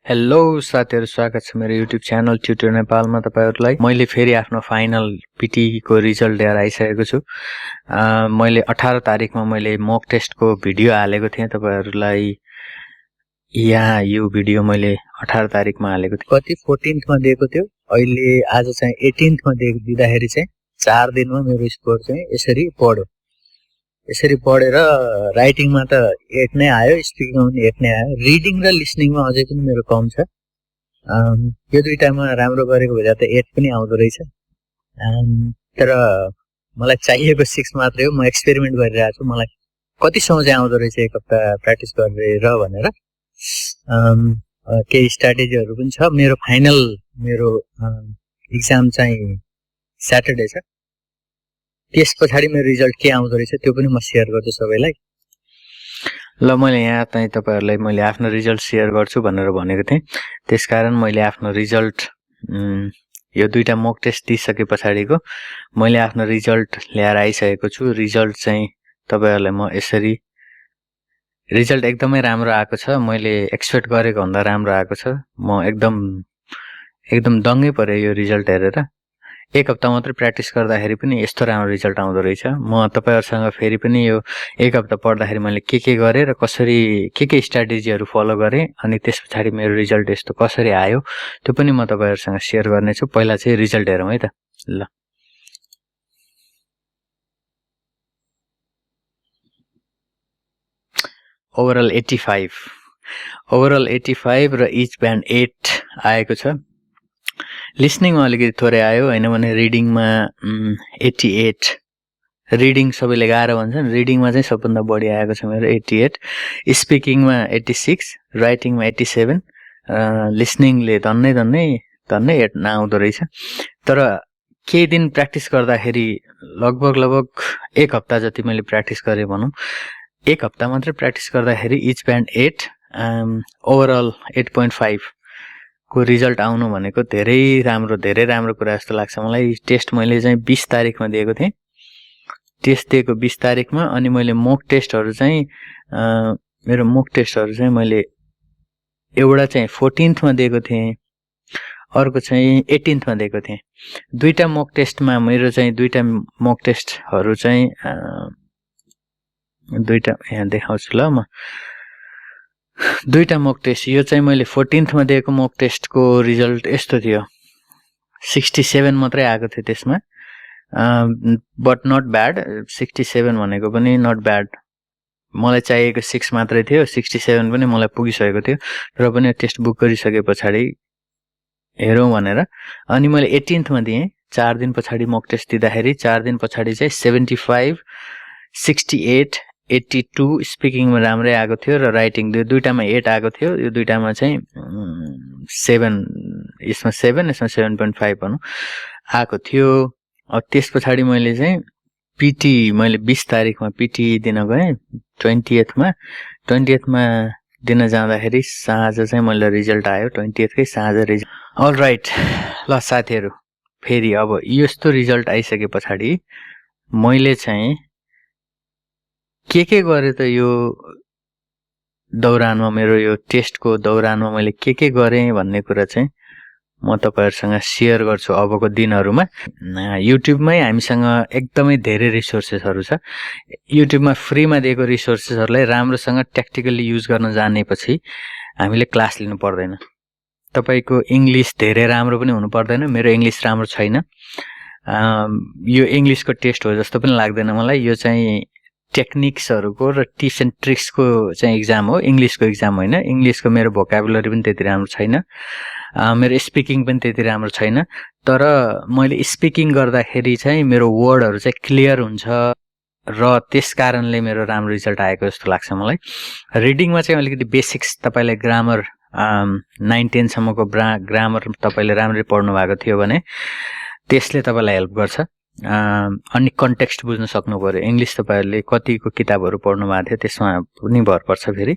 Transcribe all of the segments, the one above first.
Hello साथीहरु, स्वागत छ मेरो युट्युब च्यानल ट्युटर नेपालमा। तपाईहरुलाई मैले फेरि आफ्नो फाइनल PTE को रिजल्ट लिएर आइसकेको छु। मैले 18 तारिखमा मैले मक टेस्टको भिडियो हालेको थिएँ तपाईहरुलाई। यहाँ यो भिडियो मैले 18 तारिखमा हालेको थिएँ। कति 14th मा दिएको थियो, अहिले आज चाहिँ 18th मा दिँदाखेरि चाहिँ 4 दिनमा मेरो स्कोर चाहिँ यसरी बढ्यो। यसरी पढेर राइटिङमा त 8 नै आयो, स्पिकिङमा पनि 8 नै आयो, रिडिङ र लिसनिङमा अझै पनि मेरो कम छ। यो दुईटामा राम्रो गरेको भए त 8 पनि आउँदो रहेछ। तर मलाई चाहिएको 6 मात्रै हो। म एक्सपेरिमेन्ट गरिरहेको छु, मलाई कतिसम्म चाहिँ आउँदो रहेछ एक हप्ता प्र्याक्टिस गरेर भनेर। केही स्ट्र्याटेजीहरू पनि छ। मेरो फाइनल एक्जाम चाहिँ स्याटरडे छ। त्यस पछाडि मेरो रिजल्ट के आउँदो रहेछ त्यो पनि म शेयर गर्छु सबैलाई। ल, मैले यहाँ चाहिँ तपाईहरुलाई मैले आफ्नो रिजल्ट शेयर गर्छु भनेर भनेको थिएँ। त्यसकारण मैले आफ्नो रिजल्ट यो दुईटा मक टेस्ट दिइसके पछाडिको मैले आफ्नो रिजल्ट ल्याएर आइसकेको छु। रिजल्ट चाहिँ तपाईहरुलाई म यसरी, रिजल्ट एकदमै राम्रो आएको छ। मैले एक्सपेक्ट गरेको भन्दा राम्रो आएको छ। म एकदम दङ्गै परे यो रिजल्ट हेरेर। एक हप्ता मात्र प्र्याक्टिस गर्दाखेरि पनि यस्तो राम्रो रिजल्ट आउँदो रहेछ। म तपाईहरुसँग फेरि पनि यो एक हप्ता पढ्दाखेरि मैले के गरेँ र कसरी के स्ट्र्याटेजीहरू फलो गरेँ अनि त्यसपछि मेरो रिजल्ट यस्तो कसरी आयो त्यो पनि म तपाईहरुसँग शेयर गर्नेछु। पहिला चाहिँ रिजल्ट हेरौँ है त। ल, ओभरअल 85 र इच ब्यान्ड 8 आएको छ। लिसनिङमा अलिकति थोरै आयो हैन भने रिडिङमा 88। रिडिङ सबैले गाह्रो भन्छन्, रिडिङमा चाहिँ सबभन्दा बढी आएको छ मेरो 88। स्पिकिङमा 86, राइटिङमा 87, लिसनिङले धन्नै 8 नआउँदो रहेछ। तर केही दिन प्र्याक्टिस गर्दाखेरि लगभग एक हप्ता जति मैले प्र्याक्टिस गरेँ भनौँ। एक हप्ता मात्रै प्र्याक्टिस गर्दाखेरि इच ब्यान्ड 8, ओभरअल 8.5 को रिजल्ट आउनु भनेको धेरै राम्रो कुरा जस्तो लाग्छ मलाई। टेस्ट मैले चाहिँ 20 तारिखमा दिएको थिएँ। टेस्ट दिएको 20 तारिखमा, अनि मैले मक टेस्टहरू चाहिँ मेरो मक टेस्टहरू चाहिँ मैले एउटा चाहिँ 14th मा दिएको थिएँ, अर्को चाहिँ 18th मा दिएको थिएँ। दुईटा मक टेस्टमा मेरो चाहिँ दुईटा मक टेस्टहरू चाहिँ दुईटा यहाँ देखाउँछु ल म। दुईटा मक टेस्ट, यो चाहिँ मैले 14th मा दिएको मक टेस्टको रिजल्ट यस्तो थियो। 67 मात्रै आएको थियो त्यसमा, बट नट ब्याड। 67 भनेको पनि नट ब्याड। मलाई चाहिएको 6 मात्रै थियो, 67 पनि मलाई पुगिसकेको थियो। र पनि टेस्ट बुक गरिसके पछाडि हेरौँ भनेर अनि मैले 18th मा दिएँ। 4 दिन पछाडि मक टेस्ट दिँदाखेरि 4 दिन पछाडि चाहिँ 75, 68, 82 स्पिकिङमा राम्रै आएको थियो र राइटिङ दुईटामा 8 आएको थियो। यो दुईटामा चाहिँ 7, यसमा 7, यसमा 7.5 भनौँ आएको थियो। त्यस पछाडि मैले चाहिँ PTE मैले 20 तारिखमा PTE दिन गएँ। 20th मा दिन जाँदाखेरि साँझ चाहिँ मैले रिजल्ट आयो। 20th कै साँझ रिजल्ट। अल राइट, ल साथीहरु, फेरि अब यस्तो रिजल्ट आइसके पछाडि मैले चाहिँ के गरेँ त यो दौरानमा, मेरो यो टेस्टको दौरानमा मैले के गरेँ भन्ने कुरा चाहिँ म तपाईहरुसँग शेयर गर्छु अबको दिनहरुमा। युट्युबमै हामीसँग एकदमै धेरै रिसोर्सेसहरु छ। युट्युबमा फ्रीमा दिएको रिसोर्सेसहरुलाई राम्रोसँग ट्याक्टिकली युज गर्न जानेपछि हामीले क्लास लिनु पर्दैन। तपाईको इंग्लिश धेरै राम्रो पनि हुनु पर्दैन। मेरो इंग्लिश राम्रो छैन। यो इंग्लिशको टेस्ट हो जस्तो पनि लाग्दैन मलाई। यो चाहिँ टेक्निक्सहरुको र टिप्स एन्ड ट्रिक्सको चाहिँ एक्जाम हो, इंग्लिशको एक्जाम होइन। इंग्लिशको मेरो भोकाबुलरी पनि त्यति राम्रो छैन, मेरो स्पिकिङ पनि त्यति राम्रो छैन। तर मैले स्पिकिङ गर्दाखेरि चाहिँ मेरो वर्डहरु चाहिँ क्लियर हुन्छ र त्यसकारणले मेरो राम्रो रिजल्ट आएको जस्तो लाग्छ मलाई। रिडिङमा चाहिँ अलिकति बेसिक्स तपाईलाई ग्रामर 9-10 सम्मको ग्रामर तपाईले राम्ररी पढ्नु भएको थियो भने त्यसले तपाईलाई हेल्प गर्छ। अनि कन्टेक्स्ट बुझ्न सक्नु पर्यो। इंग्लिश तपाईहरुले कतिको किताबहरु पढ्नु भएको थियो त्यसमा पनि भर पर्छ फेरि।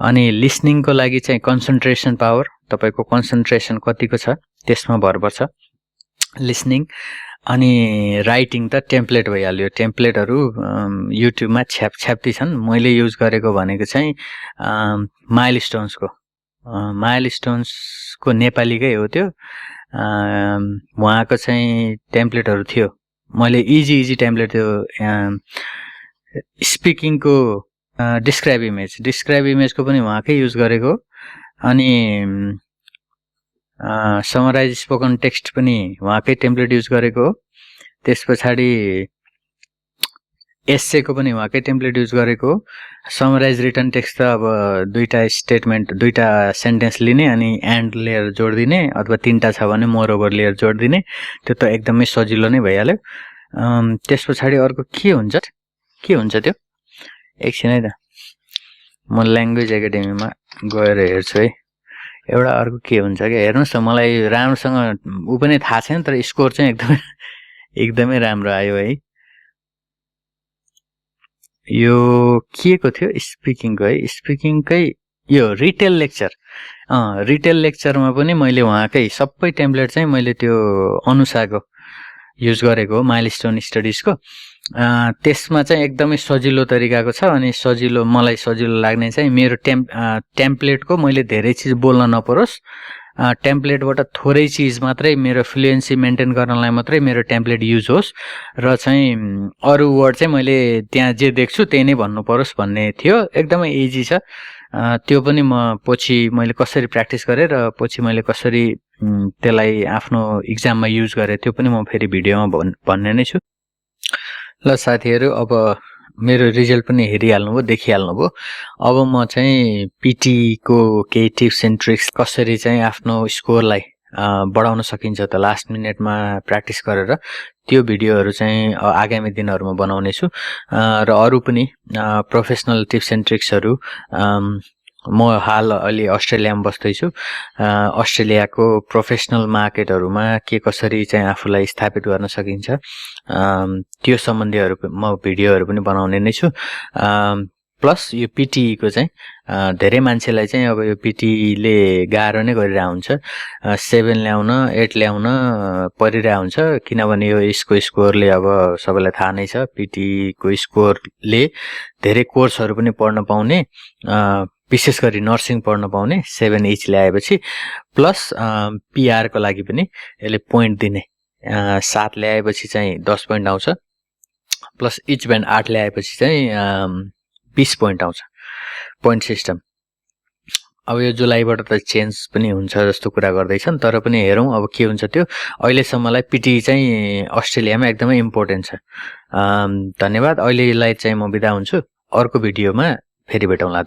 अनि लिसनिङको लागि चाहिँ कन्सन्ट्रेसन पावर, तपाईको कन्सन्ट्रेसन कतिको छ त्यसमा भर पर्छ लिसनिङ। अनि राइटिङ त टेम्प्लेट भइहाल्यो। टेम्प्लेटहरु युट्युबमा छ्याप्ती छन्। मैले युज गरेको भनेको चाहिँ माइलस्टोन्सको माइलस्टोन्सको नेपालीकै हो त्यो। उहाँको चाहिँ टेम्प्लेटहरू थियो, मैले इजी टेम्प्लेट थियो। स्पिकिङको डिस्क्राइब इमेजको पनि उहाँकै युज गरेको, अनि समराइज स्पोकन टेक्स्ट पनि उहाँकै टेम्प्लेट युज गरेको हो। त्यस पछाडि एसेको पनि उहाँकै टेम्प्लेट युज गरेको हो। समराइज रिटर्न टेक्स्ट त अब दुईटा सेन्टेन्स लिने अनि एन्ड लेयर जोडिदिने, अथवा 3टा छ भने मोर ओभर लेयर जोडिदिने, त्यो त एकदमै सजिलो नै भइहाल्यो। त्यस पछाडि अर्को के हुन्छ त्यो, एकछिन है त, म ल्याङ्ग्वेज एकाडेमीमा गएर हेर्छु है। एउटा अर्को के हुन्छ क्या, हेर्नुहोस् त, मलाई राम्रोसँग ऊ पनि थाहा छैन, तर स्कोर चाहिँ एकदमै राम्रो आयो है। यो के को थियो, स्पिकिङको है, स्पिकिङकै यो रिटेल लेक्चरमा पनि मैले उहाँकै सबै टेम्प्लेट चाहिँ मैले त्यो अनुसारको युज गरेको हो, माइलस्टोन स्टडिजको। त्यसमा चाहिँ एकदमै सजिलो तरिकाको छ, अनि मलाई सजिलो लाग्ने चाहिँ मेरो टेम्प्लेटको मैले धेरै चिज बोल्न नपरोस्, टेम्प्लेटबाट थोरै चिज मात्रै मेरो फ्लुएन्सी मेन्टेन गर्नलाई मात्रै मेरो टेम्प्लेट युज होस्, र चाहिँ अरू वर्ड चाहिँ मैले त्यहाँ जे देख्छु त्यही नै भन्नु परोस् भन्ने थियो। एकदमै इजी छ। त्यो पनि म पछि मैले कसरी प्र्याक्टिस गरेँ र पछि मैले कसरी त्यसलाई आफ्नो इक्जाममा युज गरेँ, त्यो पनि म फेरि भिडियोमा भन्ने नै छु। ल साथीहरू, अब मेरो रिजल्ट पनि हेरिहाल्नुभयो, देखिहाल्नुभयो। अब म चाहिँ पिटीको केही टिप्स एन्ड ट्रिक्स कसरी चाहिँ आफ्नो स्कोरलाई बढाउन सकिन्छ त लास्ट मिनटमा प्र्याक्टिस गरेर, त्यो भिडियोहरू चाहिँ आगामी दिनहरूमा बनाउने छु। र अरू पनि प्रोफेसनल टिप्स एन्ड ट्रिक्सहरू, म हाल अलि अस्ट्रेलियामा बस्दैछु। अस्ट्रेलियाको प्रोफेसनल मार्केटहरूमा के कसरी चाहिँ आफूलाई स्थापित गर्न सकिन्छ, त्यो सम्बन्धीहरू म भिडियोहरू पनि बनाउने नै छु। प्लस यो पिटिईको चाहिँ धेरै मान्छेलाई चाहिँ अब यो पिटिईले गाह्रो नै गरिरहेको हुन्छ, 7 ल्याउन 8 ल्याउन परिरहेको हुन्छ, किनभने यो यसको स्कोरले अब सबैलाई थाहा नै छ, पिटिईको स्कोरले धेरै कोर्सहरू पनि पढ्न पाउने, विशेष गरी नर्सिङ पढ्न पाउने 7 इच ल्याएपछि, प्लस पिआरको लागि पनि यसले पोइन्ट दिने, 7 ल्याएपछि चाहिँ 10 पोइन्ट आउँछ, प्लस इच ब्यान्ड 8 ल्याएपछि चाहिँ 20 पोइन्ट आउँछ, पोइन्ट सिस्टम। अब यो जुलाईबाट त चेन्ज पनि हुन्छ जस्तो कुरा गर्दैछन्, तर पनि हेरौँ अब के हुन्छ त्यो। अहिलेसम्मलाई पिटिई चाहिँ अस्ट्रेलियामा एकदमै इम्पोर्टेन्ट छ। धन्यवाद। अहिलेलाई चाहिँ म बिदा हुन्छु, अर्को भिडियोमा फेरि भेटौँला।